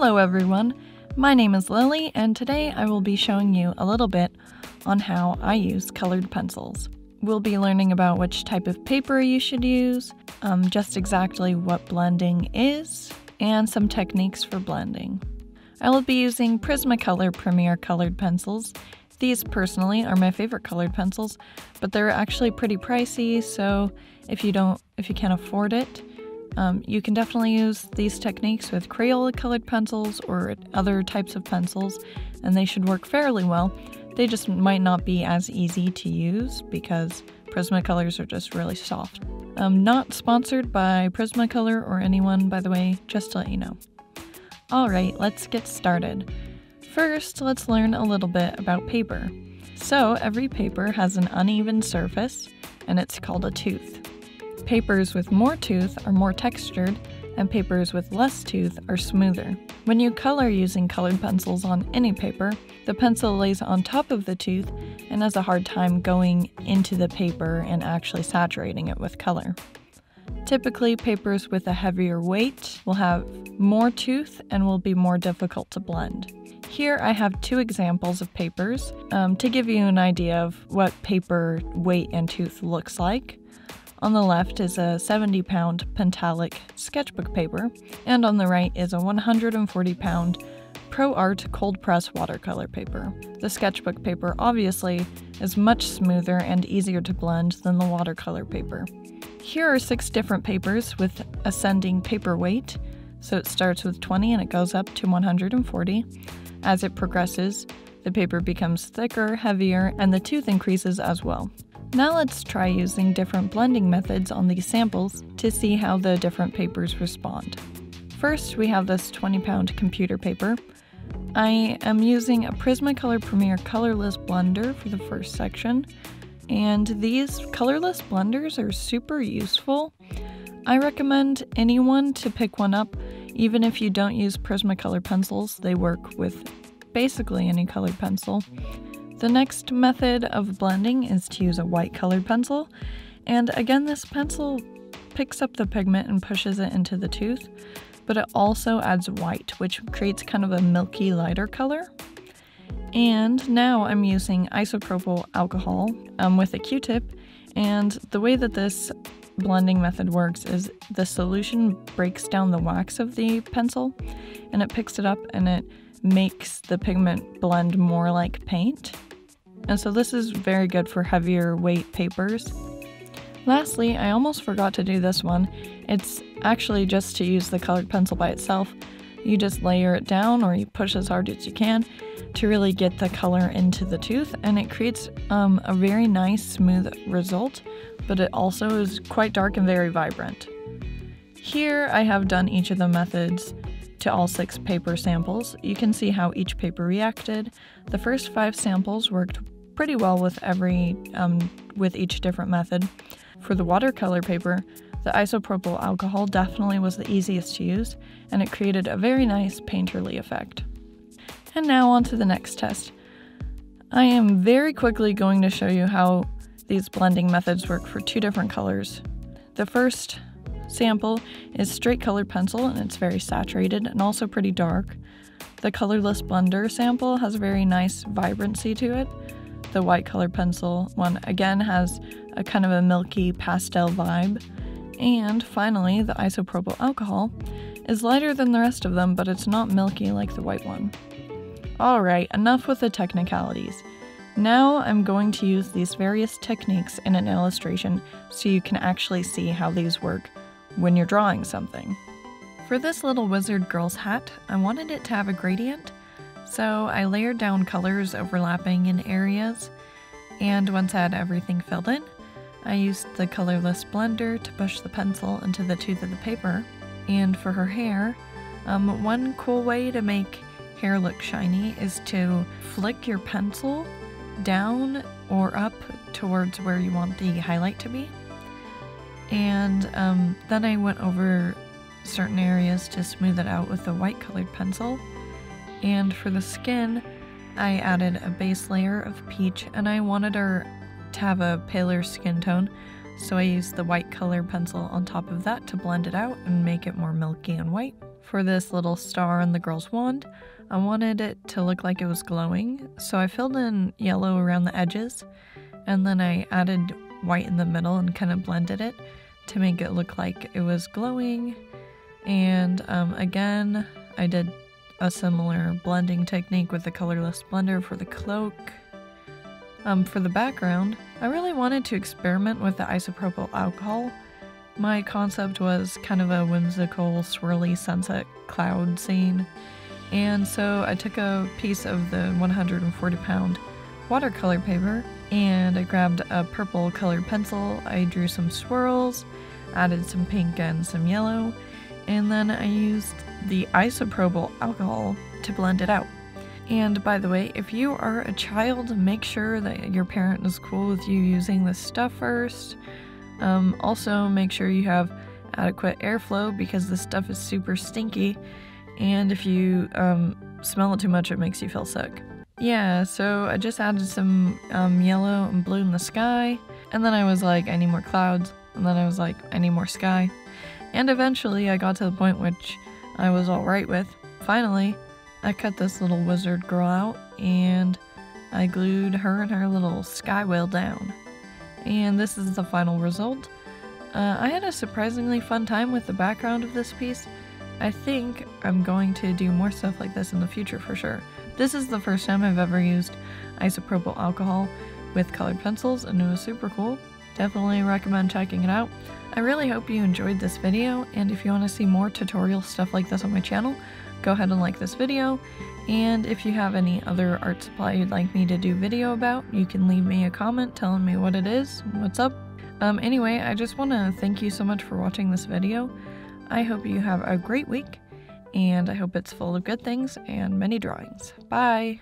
Hello everyone, my name is Lily and today I will be showing you a little bit on how I use colored pencils. We'll be learning about which type of paper you should use, just exactly what blending is, and some techniques for blending. I will be using Prismacolor Premier colored pencils. These personally are my favorite colored pencils, but they're actually pretty pricey, so if you can't afford it, you can definitely use these techniques with Crayola colored pencils or other types of pencils, and they should work fairly well. They just might not be as easy to use because Prismacolors are just really soft. Not sponsored by Prismacolor or anyone, by the way, just to let you know. Alright, let's get started. First, let's learn a little bit about paper. So, every paper has an uneven surface, and it's called a tooth. Papers with more tooth are more textured, and papers with less tooth are smoother. When you color using colored pencils on any paper, the pencil lays on top of the tooth and has a hard time going into the paper and actually saturating it with color. Typically, papers with a heavier weight will have more tooth and will be more difficult to blend. Here I have two examples of papers to give you an idea of what paper weight and tooth looks like. On the left is a 70-pound Pentalic sketchbook paper, and on the right is a 140-pound ProArt cold press watercolor paper. The sketchbook paper obviously is much smoother and easier to blend than the watercolor paper. Here are 6 different papers with ascending paper weight, so it starts with 20 and it goes up to 140. As it progresses, the paper becomes thicker, heavier, and the tooth increases as well. Now let's try using different blending methods on these samples to see how the different papers respond. First, we have this 20-pound computer paper. I am using a Prismacolor Premier colorless blender for the first section, and these colorless blenders are super useful. I recommend anyone to pick one up, even if you don't use Prismacolor pencils. They work with basically any colored pencil. The next method of blending is to use a white colored pencil, and again this pencil picks up the pigment and pushes it into the tooth, but it also adds white, which creates kind of a milky lighter color. And now I'm using isopropyl alcohol with a Q-tip, and the way that this blending method works is the solution breaks down the wax of the pencil, and it picks it up and it makes the pigment blend more like paint. And so this is very good for heavier weight papers. Lastly, I almost forgot to do this one. It's actually just to use the colored pencil by itself. You just layer it down or you push as hard as you can to really get the color into the tooth, and it creates a very nice smooth result, but it also is quite dark and very vibrant. Here I have done each of the methods to all 6 paper samples. You can see how each paper reacted. The first 5 samples worked pretty well with with each different method. For the watercolor paper, the isopropyl alcohol definitely was the easiest to use, and it created a very nice painterly effect. And now on to the next test. I am very quickly going to show you how these blending methods work for 2 different colors. The first sample is straight colored pencil, and it's very saturated and also pretty dark. The colorless blender sample has a very nice vibrancy to it. The white colored pencil one again has a kind of a milky pastel vibe. And finally, the isopropyl alcohol is lighter than the rest of them, but it's not milky like the white one. Alright, enough with the technicalities. Now I'm going to use these various techniques in an illustration so you can actually see how these work when you're drawing something. For this little wizard girl's hat, I wanted it to have a gradient, so I layered down colors overlapping in areas, and once I had everything filled in, I used the colorless blender to push the pencil into the tooth of the paper. And for her hair, one cool way to make hair look shiny is to flick your pencil down or up towards where you want the highlight to be. And then I went over certain areas to smooth it out with the white colored pencil. And for the skin, I added a base layer of peach, and I wanted her to have a paler skin tone, so I used the white color pencil on top of that to blend it out and make it more milky and white. for this little star on the girl's wand, I wanted it to look like it was glowing, so I filled in yellow around the edges, and then I added white in the middle and kind of blended it to make it look like it was glowing. And again, I did a similar blending technique with the colorless blender for the cloak. For the background, I really wanted to experiment with the isopropyl alcohol. My concept was kind of a whimsical, swirly sunset cloud scene, and so I took a piece of the 140-pound watercolor paper and I grabbed a purple colored pencil. I drew some swirls, added some pink and some yellow, and then I used the isopropyl alcohol to blend it out. And by the way, if you are a child, make sure that your parent is cool with you using this stuff first. Also, make sure you have adequate airflow because this stuff is super stinky, and if you smell it too much, it makes you feel sick. Yeah, so I just added some yellow and blue in the sky, and then I was like, I need more clouds, and then I was like, I need more sky. And eventually I got to the point which I was alright with. Finally, I cut this little wizard girl out, and I glued her and her little sky whale down. And this is the final result. I had a surprisingly fun time with the background of this piece. I think I'm going to do more stuff like this in the future for sure. This is the first time I've ever used isopropyl alcohol with colored pencils, and it was super cool. Definitely recommend checking it out. I really hope you enjoyed this video, and if you want to see more tutorial stuff like this on my channel, go ahead and like this video. And if you have any other art supply you'd like me to do video about, you can leave me a comment telling me what it is, what's up. Anyway, I just want to thank you so much for watching this video. I hope you have a great week, and I hope it's full of good things and many drawings. Bye!